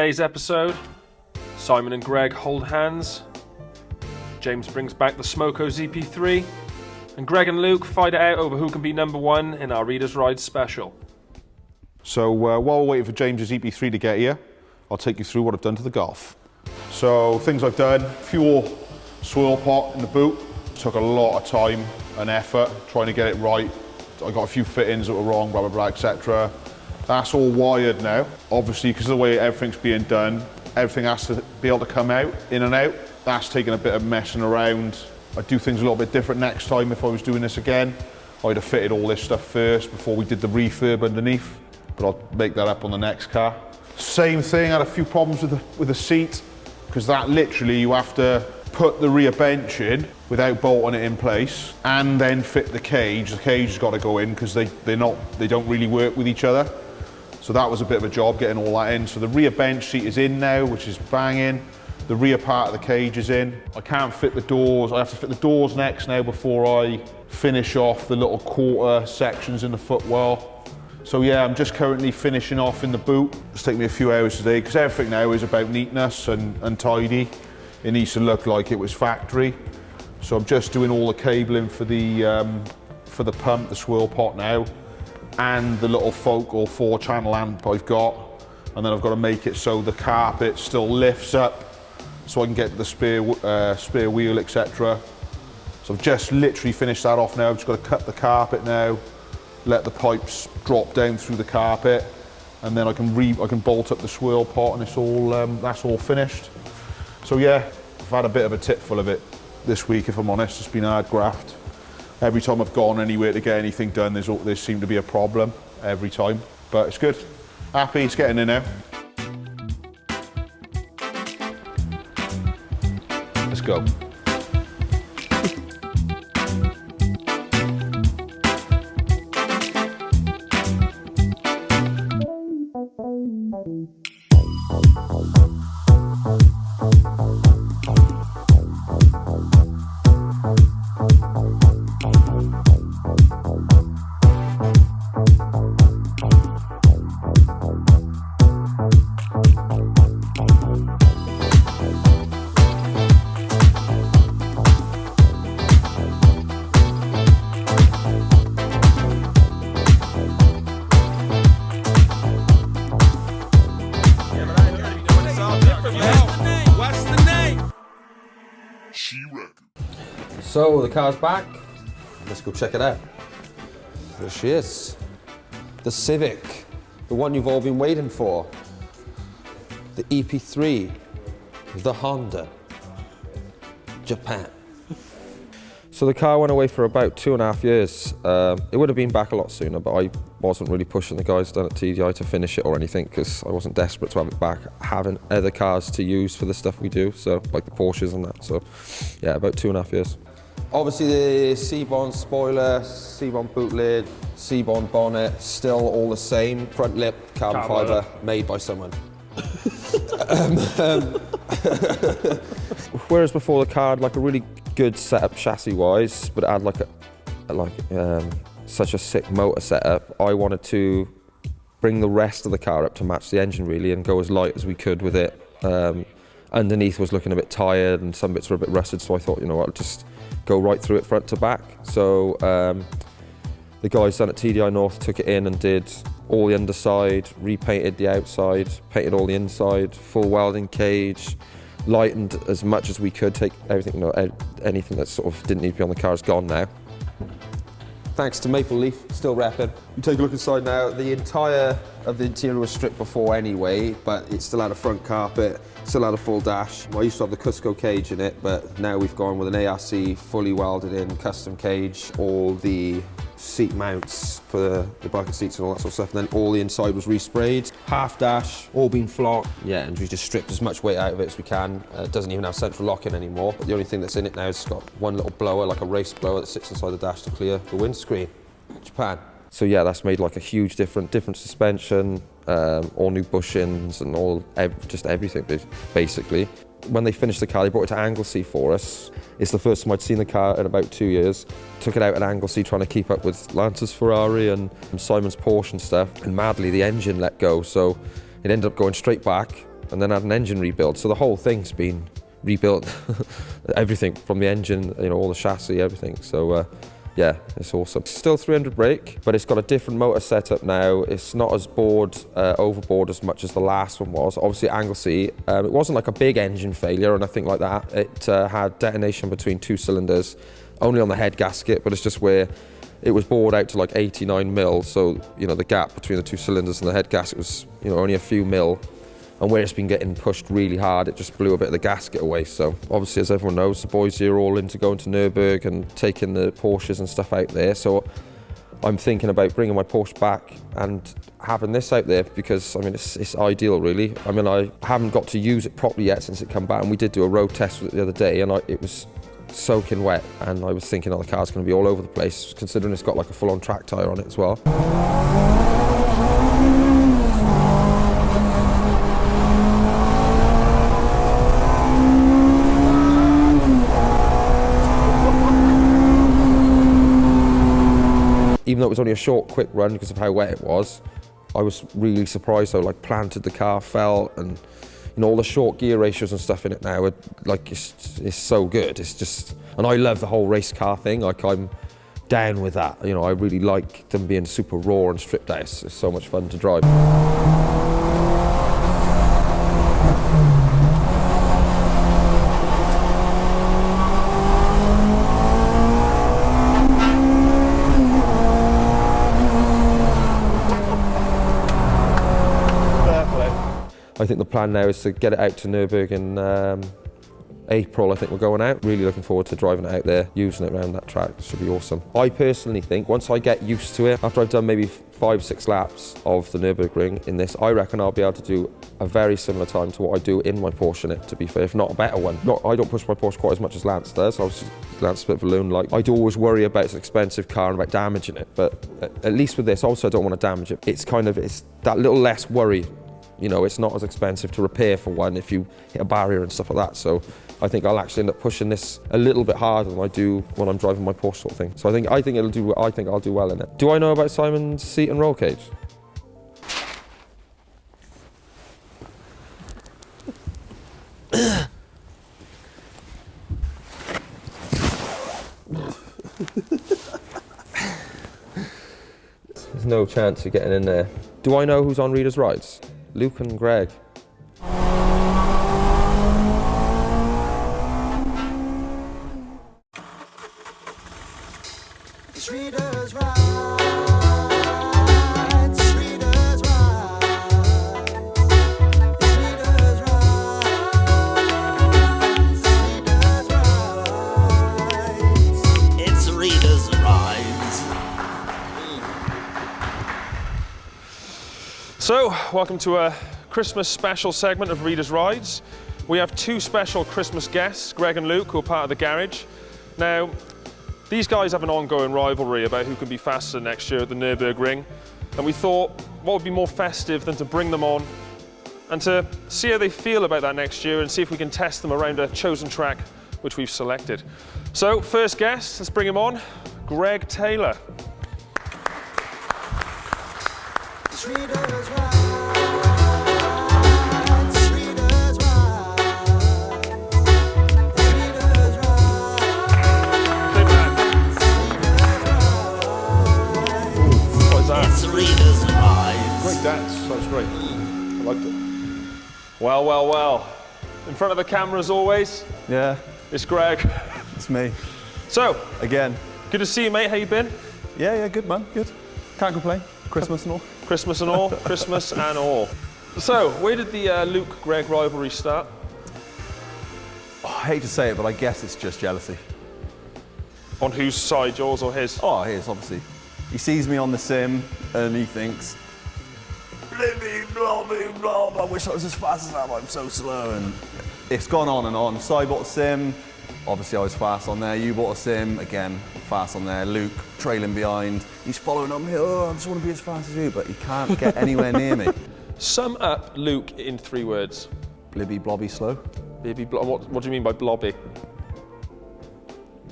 today's episode, Simon and Greg hold hands, James brings back the SmokeHoes EP3, and Greg and Luke fight it out over who can be number one in our Reader's Ride special. So while we're waiting for James's EP3 to get here, I'll take you through what I've done to the Golf. So things I've done, fuel swirl pot in the boot. Took a lot of time and effort trying to get it right. I got a few fittings that were wrong, blah, blah, blah, etc. That's all wired now. Obviously, because of the way everything's being done, everything has to be able to come out, in and out. That's taken a bit of messing around. I'd do things a little bit different next time if I was doing this again. I'd have fitted all this stuff first before we did the refurb underneath, but I'll make that up on the next car. Same thing, I had a few problems with the seat, because that literally you have to put the rear bench in without bolting it in place and then fit the cage. The cage has got to go in because they don't really work with each other. So that was a bit of a job getting all that in. So the rear bench seat is in now, which is banging. The rear part of the cage is in. I can't fit the doors. I have to fit the doors next now before I finish off the little quarter sections in the footwell. So yeah, I'm just currently finishing off in the boot. It's taken me a few hours today because everything now is about neatness and tidy. It needs to look like it was factory. So I'm just doing all the cabling for the pump, the swirl pot now, and the little focal 4-channel amp I've got. And then I've got to make it so the carpet still lifts up so I can get the spare wheel, etc. So I've just literally finished that off now. I've just got to cut the carpet now, let the pipes drop down through the carpet, and then I can bolt up the swirl pot, and it's all that's all finished. So yeah, I've had a bit of a tit full of it this week, if I'm honest. It's been hard graft. Every time I've gone anywhere to get anything done, there seemed to be a problem every time, but it's good. Happy, it's getting in now. Let's go. So the car's back, let's go check it out. There she is, the Civic, the one you've all been waiting for. The EP3, the Honda, Japan. So the car went away for about 2.5 years. It would have been back a lot sooner, but I wasn't really pushing the guys down at TDI to finish it or anything because I wasn't desperate to have it back, having other cars to use for the stuff we do, so like the Porsches and that. So yeah, about 2.5 years. Obviously the C-Bond spoiler, C-Bond boot lid, C-Bond bonnet, still all the same. Front lip, carbon fibre, made by someone. Whereas before the car had like a really good setup chassis-wise, but it had such a sick motor setup, I wanted to bring the rest of the car up to match the engine really and go as light as we could with it. Underneath was looking a bit tired and some bits were a bit rusted, so I thought, you know what, I'll just go right through it front to back. So the guys down at TDI North took it in and did all the underside, repainted the outside, painted all the inside, full welding cage, lightened as much as we could, take everything, you know, anything that sort of didn't need to be on the car is gone now. Thanks to Maple Leaf, still repping. You take a look inside now, the entire of the interior was stripped before anyway, but it still had a front carpet, still had a full dash. Well, I used to have the Cusco cage in it, but now we've gone with an ARC, fully welded in, custom cage, all the seat mounts for the bucket seats and all that sort of stuff, and then all the inside was resprayed. Half dash, all been flocked. Yeah, and we just stripped as much weight out of it as we can. It doesn't even have central locking anymore. But the only thing that's in it now is it's got one little blower, like a race blower that sits inside the dash to clear the windscreen. Japan. So yeah, that's made like a huge different suspension, all new bushings and just everything basically. When they finished the car, they brought it to Anglesey for us. It's the first time I'd seen the car in about 2 years. Took it out at Anglesey trying to keep up with Lance's Ferrari and Simon's Porsche and stuff. And madly, the engine let go, so it ended up going straight back. and then had an engine rebuild. So the whole thing's been rebuilt, everything from the engine, you know, all the chassis, everything. So yeah, it's awesome. Still 300 brake, but it's got a different motor setup now. It's not as overboard as much as the last one was. Obviously Anglesey, it wasn't like a big engine failure or nothing like that. It had detonation between 2 cylinders, only on the head gasket, but it's just where it was bored out to like 89 mil. So, you know, the gap between the 2 cylinders and the head gasket was, you know, only a few mil. And where it's been getting pushed really hard, it just blew a bit of the gasket away. So obviously, as everyone knows, the boys here are all into going to Nürburgring and taking the Porsches and stuff out there. So I'm thinking about bringing my Porsche back and having this out there because, I mean, it's ideal, really. I mean, I haven't got to use it properly yet since it came back, and we did do a road test with it the other day, and it was soaking wet, and I was thinking, oh, the car's going to be all over the place, considering it's got like a full-on track tyre on it as well. Even though it was only a short, quick run because of how wet it was, I was really surprised how like planted the car felt, and you know, all the short gear ratios and stuff in it now, it's so good. It's just, and I love the whole race car thing. Like, I'm down with that. You know, I really like them being super raw and stripped out. It's so much fun to drive. I think the plan now is to get it out to Nürburgring in April. I think we're going out. Really looking forward to driving it out there, using it around that track. It should be awesome. I personally think once I get used to it, after I've done maybe 5-6 laps of the Nürburgring in this, I reckon I'll be able to do a very similar time to what I do in my Porsche in it, to be fair, if not a better one. I don't push my Porsche quite as much as Lance does. Lance split balloon. Like, I do always worry about it's an expensive car and about damaging it, but at least with this, also I don't want to damage it. It's that little less worry. You know, it's not as expensive to repair for one if you hit a barrier and stuff like that. So I think I'll actually end up pushing this a little bit harder than I do when I'm driving my Porsche sort of thing. So I think I'll do well in it. Do I know about Simon's seat and roll cage? There's no chance of getting in there. Do I know who's on Reader's Rides? Luke and Greg. It's Reader's Rides, Reader's Rides, Reader's Rides, it's Reader's Rides. So, welcome to a Christmas special segment of Reader's Rides. We have 2 special Christmas guests, Greg and Luke, who are part of the garage. Now, these guys have an ongoing rivalry about who can be faster next year at the Nürburgring, and we thought, what would be more festive than to bring them on and to see how they feel about that next year and see if we can test them around a chosen track which we've selected. So, first guest, let's bring him on, Greg Taylor. It's Reader's Rides, Reader's Rides, Reader's Rides. What is that? It's Reader's Rides. Great dance, that was great. I liked it. Well, well, well. In front of the camera as always, Yeah, it's Greg. it's me. So, Again. good to see you, mate. How you been? Yeah, good man, good. Can't complain. Christmas and all. Christmas and all, Christmas and all. So, where did the Luke-Greg rivalry start? Oh, I hate to say it, but I guess it's just jealousy. On whose side, yours or his? Oh, his, obviously. He sees me on the sim and he thinks, blibby, blobby, blob, I wish I was as fast as that, I'm so slow. And it's gone on and on. So I bought a sim, obviously I was fast on there. You bought a sim, again, fast on there. Luke trailing behind. He's following on me, oh, I just want to be as fast as you, but he can't get anywhere near me. Sum up Luke in 3 words. Blibby, blobby, slow. What do you mean by blobby?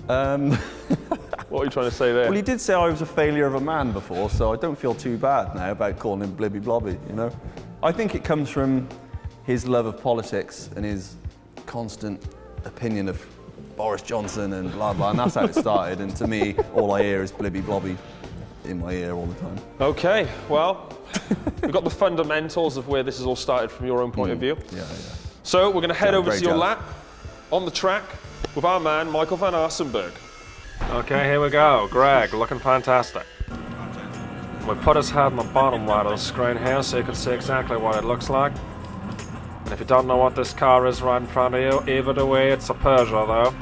What are you trying to say there? Well, he did say I was a failure of a man before, so I don't feel too bad now about calling him blibby blobby, you know? I think it comes from his love of politics and his constant opinion of Boris Johnson and blah blah, and that's how it started. And to me, all I hear is blibby blobby in my ear all the time. Okay, well, we've got the fundamentals of where this has all started from your own point of view. Yeah. So we're going to head over great to your job. lap on the track with our man Michael van Aarsenberg. Okay, here we go. Greg, looking fantastic. We put his head on the bottom right of the screen here so you can see exactly what it looks like. And if you don't know what this car is right in front of you, either do we. It's a Peugeot though,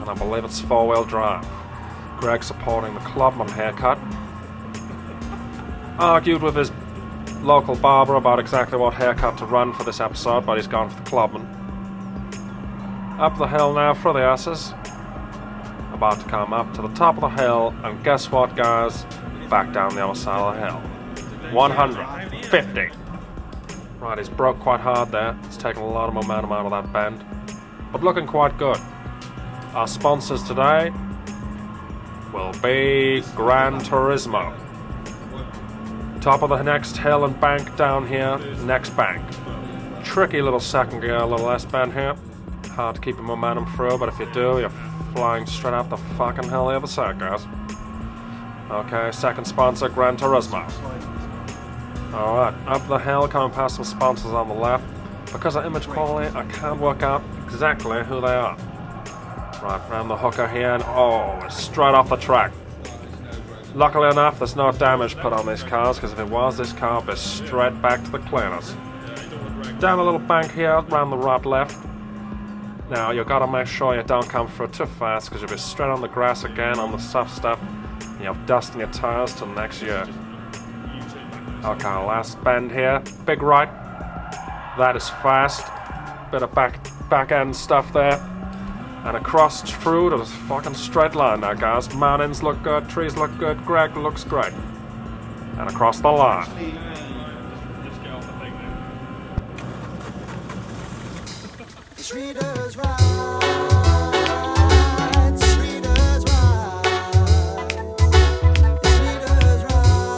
and I believe it's 4-wheel drive. Greg supporting the Clubman haircut. Argued with his local barber about exactly what haircut to run for this episode, but he's gone for the Clubman. Up the hill now for the S's. About to come up to the top of the hill, and guess what, guys? Back down the other side of the hill. 150. Right, he's broke quite hard there. It's taken a lot of momentum out of that bend, but looking quite good. Our sponsors today will be Gran Turismo. Top of the next hill and bank down here, next bank. Tricky little second gear, a little S-bend here. Hard to keep your momentum through, but if you do, you're flying straight up the fucking hill the other side, guys. Okay, second sponsor, Gran Turismo. Alright, up the hill, coming past some sponsors on the left. Because of image quality, I can't work out exactly who they are. Right, round the hooker here, and oh, it's straight off the track. Luckily enough, there's no damage put on these cars, because if it was, this car would be straight back to the cleaners. Down a little bank here, round the right left. Now, you've got to make sure you don't come through too fast, because you'll be straight on the grass again, on the soft stuff. You have dust in your tires till next year. Okay, last bend here. Big right. That is fast. Bit of back end stuff there. And across through to this fucking straight line now, guys. Mountains look good, trees look good, Greg looks great. And across the line. Readers right. Readers right. Readers right.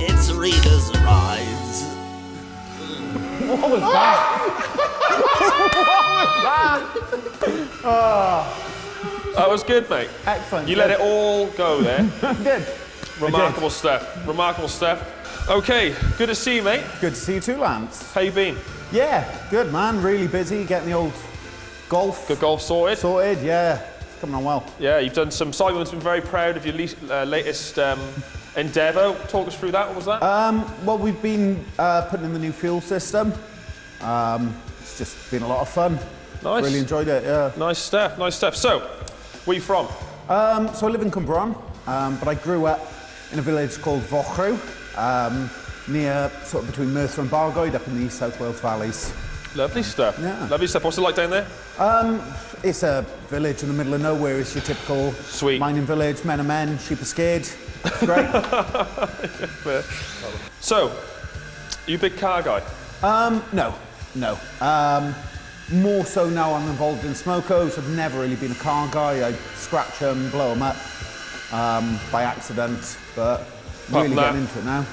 It's Readers Right. What was that? That was good, mate. Excellent. You let it all go there. Good. Remarkable stuff. Remarkable stuff. Okay, good to see you, mate. Good to see you too, Lance. How you been? Yeah, good man. Really busy getting the old golf Good golf sorted? sorted. Yeah, it's coming on well. Yeah, you've done some. Simon's been very proud of your latest endeavour. Talk us through that. What was that? Well, we've been putting in the new fuel system. It's just been a lot of fun. Nice. Really enjoyed it. Yeah. Nice stuff. Nice stuff. So, where you from? So I live in Cwmbran, but I grew up in a village called Fochrew, near sort of between Merthyr and Bargoed, up in the East South Wales valleys. Lovely stuff. Yeah. Lovely stuff. What's it like down there? It's a village in the middle of nowhere. It's your typical Sweet. mining village. Men are men, sheep are scared. It's great. So, you a big car guy? No. More so now I'm involved in SmokeHoes. I've never really been a car guy. I scratch them, blow them up by accident, but really that. getting into it now.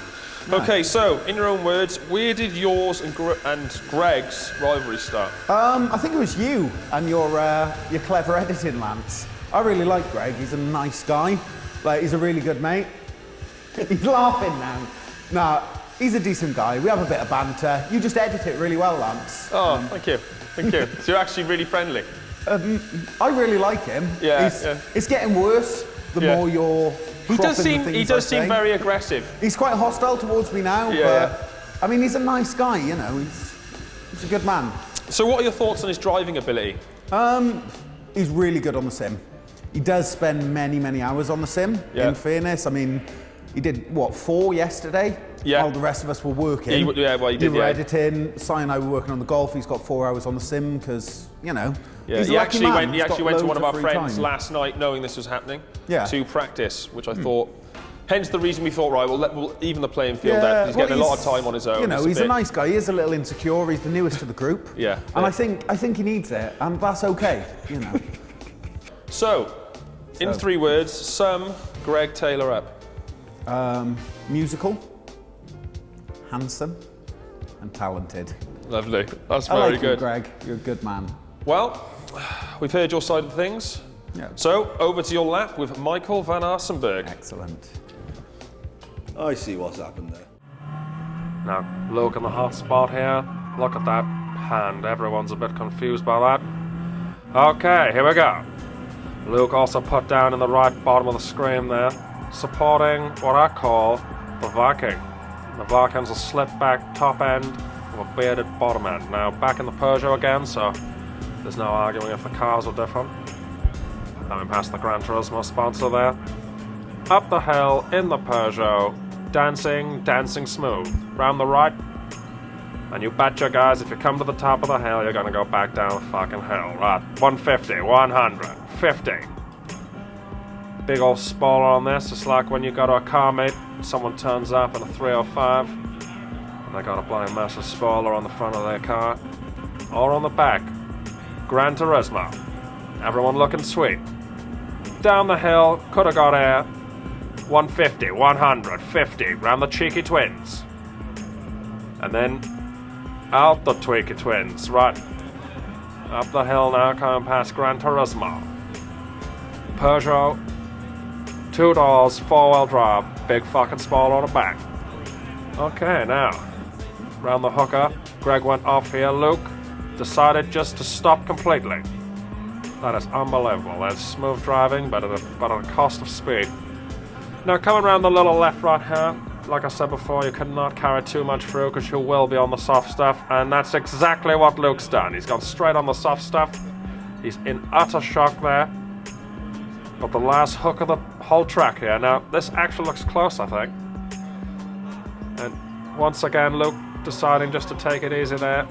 Okay, so in your own words, where did yours and Greg's rivalry start? I think it was you and your clever editing, Lance. I really like Greg. He's a nice guy. Like, he's a really good mate. He's laughing now. No, he's a decent guy. We have a bit of banter. You just edit it really well, Lance. Oh, thank you. Thank you. So you're actually really friendly. I really like him. Yeah, It's getting worse the Yeah. more you're. He does cropping the seem things I say. very aggressive. He's quite hostile towards me now, Yeah. but I mean, he's a nice guy, you know. He's a good man. So what are your thoughts on his driving ability? He's really good on the sim. He does spend many, many hours on the sim, Yeah. in fairness. I mean, he did, 4 yesterday? Yeah. While the rest of us were working. He did, You were yeah. editing, Si and I were working on the golf. He's got 4 hours on the sim, because, you know, Yeah, he's a he lucky actually man. went. He He's actually got went to one loads of our free friends time. last night, knowing this was happening, Yeah. to practice, which I thought. Hence the reason we thought, right, we'll even the playing field Yeah, out. He's well, getting a lot of time on his own. You know, It's he's a bit- nice guy. He is a little insecure. He's the newest to the group. Yeah. And I think he needs it, and that's okay, you know. So, in 3 words, sum Greg Taylor up. Musical, handsome, and talented. Lovely. That's I very like good. you, Greg. You're a good man. Well, we've heard your side of things. Yeah. So, over to your lap with Michael van Aarsenberg. Excellent. I see what's happened there. Now, look in the hot spot here. Look at that hand. Everyone's a bit confused by that. Okay, here we go. Luke also put down in the right bottom of the screen there, supporting what I call the Viking. The Viking's a slip-back top end with a bearded bottom end. Now, back in the Peugeot again, so there's no arguing if the cars are different. Coming past the Gran Turismo sponsor there. Up the hill in the Peugeot, dancing smooth. Round the right, and you betcha, guys, if you come to the top of the hill, you're gonna go back down the fucking hill. Right, 150, 100, 50. Big old spoiler on this. It's like when you go to a car meet, someone turns up in a 305, and they got a bloody massive spoiler on the front of their car, or on the back. Gran Turismo. Everyone looking sweet. Down the hill, coulda got air. 150, 100, 50, round the cheeky twins. And then out the tweaky twins, right. Up the hill now, coming past Gran Turismo. Peugeot, 2 doors, 4-wheel drive, big fucking spoiler on the back. Okay, now, round the hooker, Greg went off here, Luke decided just to stop completely. That is unbelievable. That's smooth driving, but at a cost of speed. Now, coming around the little left-right here, like I said before, you cannot carry too much through because you will be on the soft stuff, and that's exactly what Luke's done. He's gone straight on the soft stuff. He's in utter shock there. But the last hook of the whole track here. Now, this actually looks close, I think. And once again, Luke deciding just to take it easy there.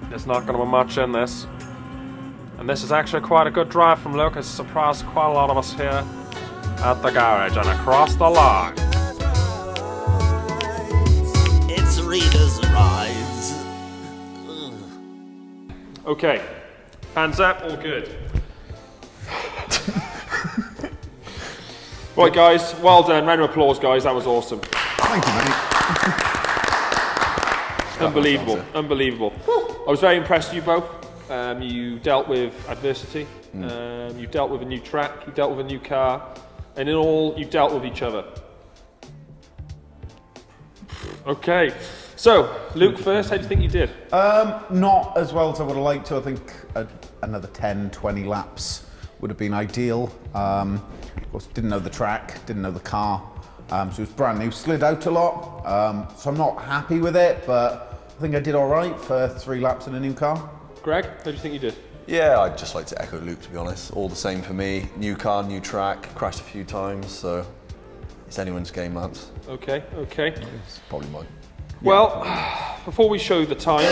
There's not going to be much in this. And this is actually quite a good drive from Luke. It's surprised quite a lot of us here at the garage and across the line. It's Reader's Rides. Okay, hands up, all good. Right, guys, well done. Round of applause, guys. That was awesome. Thank you, mate. Unbelievable, unbelievable. I was very impressed with you both. You dealt with adversity. You dealt with a new track. You dealt with a new car. And in all, you dealt with each other. Okay, so Luke first, how do you think you did? Not as well as I would have liked to. I think another 10, 20 laps would have been ideal. Of course, didn't know the track, didn't know the car, so it was brand new. Slid out a lot, so I'm not happy with it, but I think I did all right for 3 laps in a new car. Greg, how do you think you did? Yeah, I'd just like to echo Luke, to be honest. All the same for me. New car, new track, crashed a few times, so it's anyone's game, Lance. Okay, okay. It's probably mine. Well, before we show the times,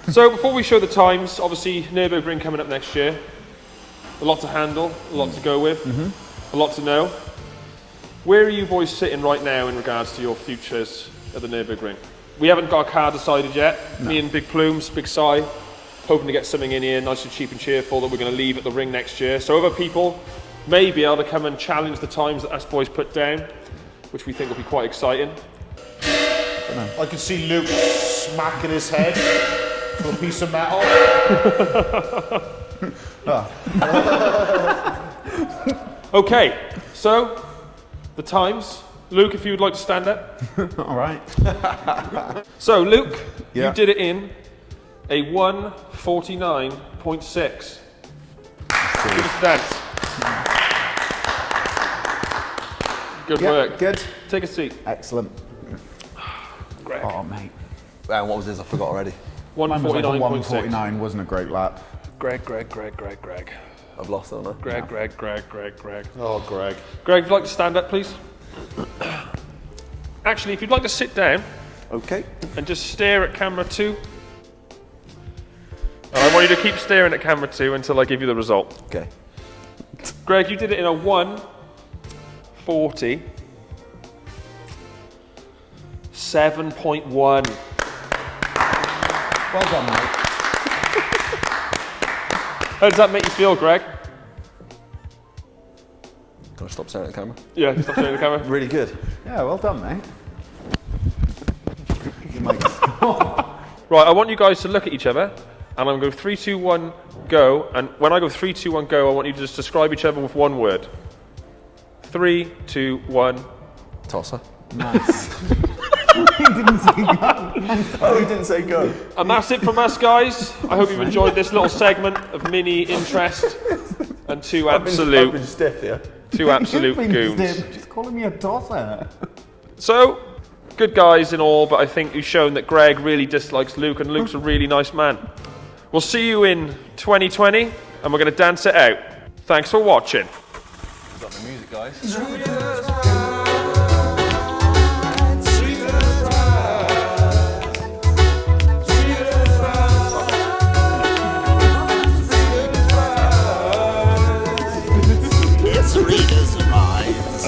obviously Nürburgring coming up next year. A lot to handle, a lot to go with, a lot to know. Where are you boys sitting right now in regards to your futures at the Nürburgring? We haven't got a car decided yet. No. Me and Big Plumes, Big Si, hoping to get something in here nice and cheap and cheerful that we're going to leave at the ring next year. So other people may be able to come and challenge the times that us boys put down, which we think will be quite exciting. I can see Luke smacking his head to a piece of metal. Okay, so the times. Luke, if you would like to stand up. All right. So, Luke, Yeah. you did it in a 1:49.6. Give us a dance. Good work. Good. Take a seat. Excellent. Greg. Oh, mate. And what was this? I forgot already. Mine was like a 1:49.6. 149, wasn't a great lap. Greg. I've lost it, haven't I? Greg. Oh, Greg. Greg, if you'd like to stand up, please. Actually, if you'd like to sit down Okay. and just stare at camera 2. And I want you to keep staring at camera 2 until I give you the result. Okay. Greg, you did it in a 1:47.1. Well done, mate. How does that make you feel, Greg? Gotta Stop staring at the camera. Yeah, stop showing the camera. Really good. Yeah, well done, mate. Right, I want you guys to look at each other, and I'm going to go 3, 2, 1, go. And when I go 3, 2, 1, go, I want you to just describe each other with one word. 3, 2, 1. Tosser. Nice. He didn't say go. Oh, he didn't say go. And that's it from us, guys. I hope you've enjoyed this little segment of mini interest and two I've been absolute stiff here. You've been goons. stiff. Just calling me a tosser. So, good guys and all, but I think you've shown that Greg really dislikes Luke, and Luke's a really nice man. We'll see you in 2020, and we're going to dance it out. Thanks for watching. Got the music, guys. It's Reader's Rides.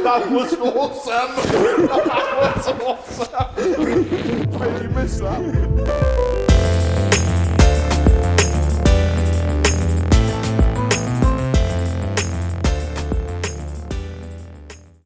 That was awesome! That was awesome! You missed that.